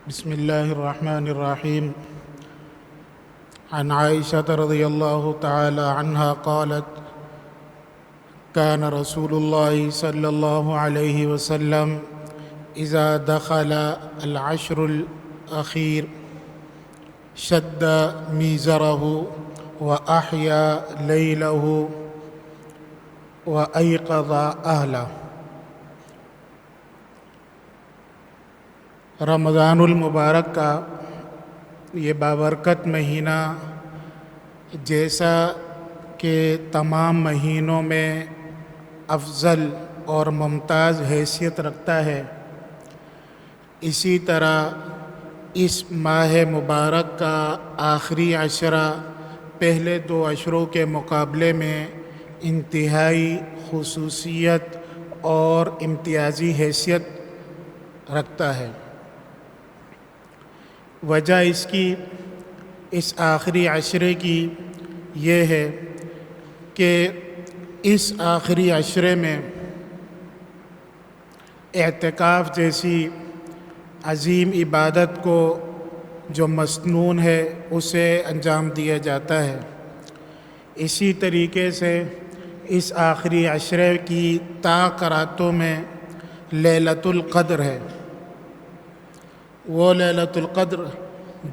بسم الله الرحمن الرحيم. عن عائشة رضي الله تعالى عنها قالت: كان رسول الله صلى الله عليه وسلم إذا دخل العشر الأخير شد ميزره وأحيا ليله وأيقظ أهله. رمضان المبارک کا یہ بابرکت مہینہ جیسا کہ تمام مہینوں میں افضل اور ممتاز حیثیت رکھتا ہے، اسی طرح اس ماہ مبارک کا آخری عشرہ پہلے 2 عشروں کے مقابلے میں انتہائی خصوصیت اور امتیازی حیثیت رکھتا ہے۔ وجہ اس کی، اس آخری عشرے کی یہ ہے کہ اس آخری عشرے میں اعتکاف جیسی عظیم عبادت کو جو مسنون ہے اسے انجام دیا جاتا ہے۔ اسی طریقے سے اس آخری عشرے کی طاق راتوں میں لیلۃ القدر ہے، وہ لیلۃ القدر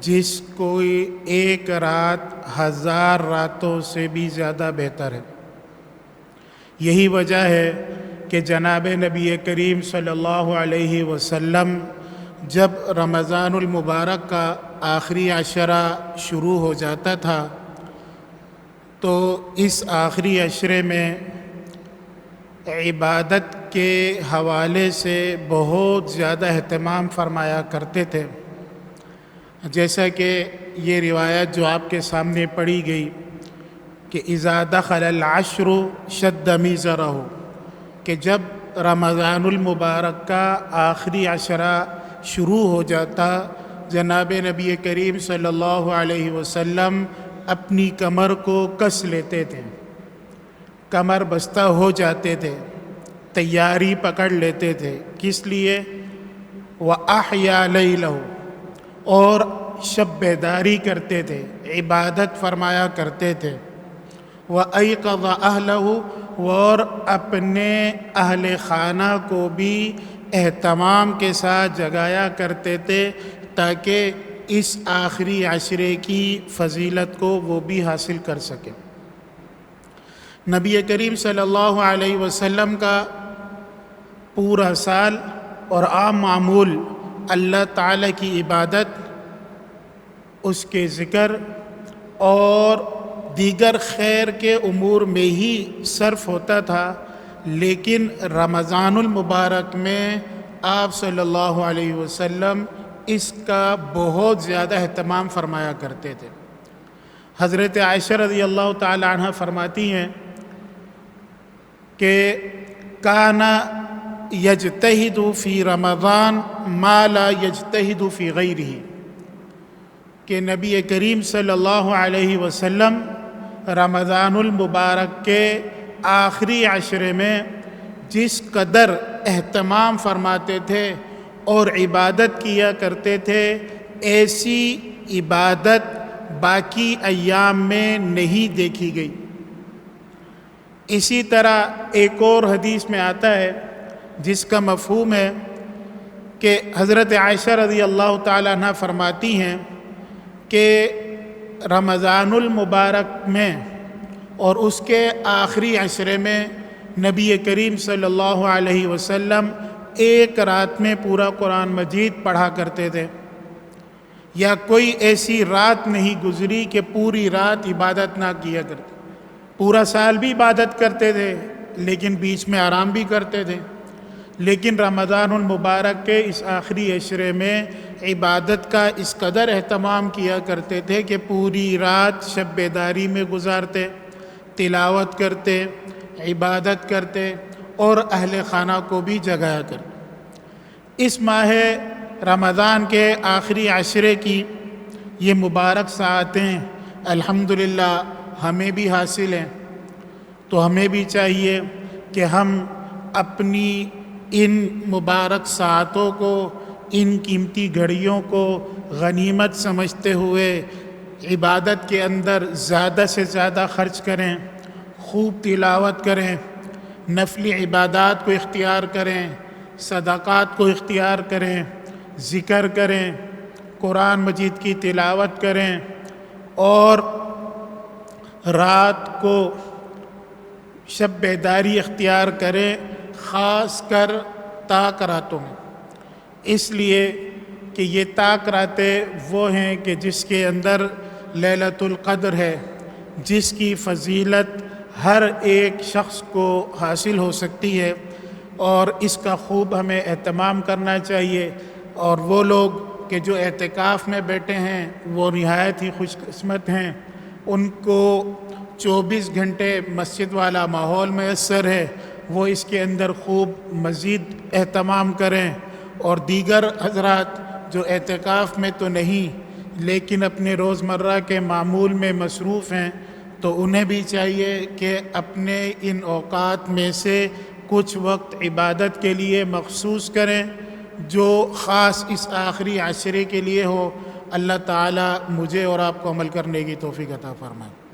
جس کوئی ایک رات 1000 راتوں سے بھی زیادہ بہتر ہے۔ یہی وجہ ہے کہ جناب نبی کریم صلی اللہ علیہ وسلم جب رمضان المبارک کا آخری عشرہ شروع ہو جاتا تھا تو اس آخری عشرے میں عبادت کے حوالے سے بہت زیادہ اہتمام فرمایا کرتے تھے، جیسا کہ یہ روایت جو آپ کے سامنے پڑھی گئی کہ اذا دخل العشر شد میزرہ، کہ جب رمضان المبارک کا آخری عشرہ شروع ہو جاتا جناب نبی کریم صلی اللہ علیہ وسلم اپنی کمر کو کس لیتے تھے، کمر بستہ ہو جاتے تھے، تیاری پکڑ لیتے تھے۔ کس لیے؟ وَأَحْيَا لَيْلَهُ، اور شب بیداری کرتے تھے، عبادت فرمایا کرتے تھے۔ وَأَيْقَظَ أَهْلَهُ، اور اپنے اہل خانہ کو بھی اہتمام کے ساتھ جگایا کرتے تھے تاکہ اس آخری عشرے کی فضیلت کو وہ بھی حاصل کر سکیں۔ نبی کریم صلی اللہ علیہ وسلم کا پورا سال اور عام معمول اللہ تعالیٰ کی عبادت، اس کے ذکر اور دیگر خیر کے امور میں ہی صرف ہوتا تھا، لیکن رمضان المبارک میں آپ صلی اللہ علیہ وسلم اس کا بہت زیادہ اہتمام فرمایا کرتے تھے۔ حضرت عائشہ رضی اللہ تعالی عنہ فرماتی ہیں کہ کان یجتہد فی رمضان ما لا یجتہد فی غیرہ، کہ نبی کریم صلی اللہ علیہ وسلم رمضان المبارک کے آخری عشرے میں جس قدر اہتمام فرماتے تھے اور عبادت کیا کرتے تھے، ایسی عبادت باقی ایام میں نہیں دیکھی گئی۔ اسی طرح ایک اور حدیث میں آتا ہے جس کا مفہوم ہے کہ حضرت عائشہ رضی اللہ تعالیٰ عنہ فرماتی ہیں کہ رمضان المبارک میں اور اس کے آخری عشرے میں نبی کریم صلی اللہ علیہ وسلم ایک رات میں پورا قرآن مجید پڑھا کرتے تھے، یا کوئی ایسی رات نہیں گزری کہ پوری رات عبادت نہ کیا کرتے۔ پورا سال بھی عبادت کرتے تھے لیکن بیچ میں آرام بھی کرتے تھے، لیکن رمضان المبارک کے اس آخری عشرے میں عبادت کا اس قدر اہتمام کیا کرتے تھے کہ پوری رات شب بیداری میں گزارتے، تلاوت کرتے، عبادت کرتے اور اہل خانہ کو بھی جگایا کرتے۔ اس ماہ رمضان کے آخری عشرے کی یہ مبارک ساعتیں الحمدللہ ہمیں بھی حاصل ہیں، تو ہمیں بھی چاہیے کہ ہم اپنی ان مبارک ساعتوں کو ان قیمتی گھڑیوں کو غنیمت سمجھتے ہوئے عبادت کے اندر زیادہ سے زیادہ خرچ کریں، خوب تلاوت کریں، نفلی عبادات کو اختیار کریں، صدقات کو اختیار کریں، ذکر کریں، قرآن مجید کی تلاوت کریں، اور رات کو شب بیداری اختیار کریں، خاص کر تاک راتوں میں، اس لیے کہ یہ تاک راتیں وہ ہیں کہ جس کے اندر لیلۃ القدر ہے، جس کی فضیلت ہر ایک شخص کو حاصل ہو سکتی ہے، اور اس کا خوب ہمیں اہتمام کرنا چاہیے۔ اور وہ لوگ کہ جو اعتکاف میں بیٹھے ہیں وہ نہایت ہی خوش قسمت ہیں، ان کو 24 گھنٹے مسجد والا ماحول میسر ہے، وہ اس کے اندر خوب مزید اہتمام کریں۔ اور دیگر حضرات جو اعتکاف میں تو نہیں لیکن اپنے روزمرہ کے معمول میں مصروف ہیں، تو انہیں بھی چاہیے کہ اپنے ان اوقات میں سے کچھ وقت عبادت کے لیے مخصوص کریں، جو خاص اس آخری عشرے کے لیے ہو۔ اللہ تعالیٰ مجھے اور آپ کو عمل کرنے کی توفیق عطا فرمائے۔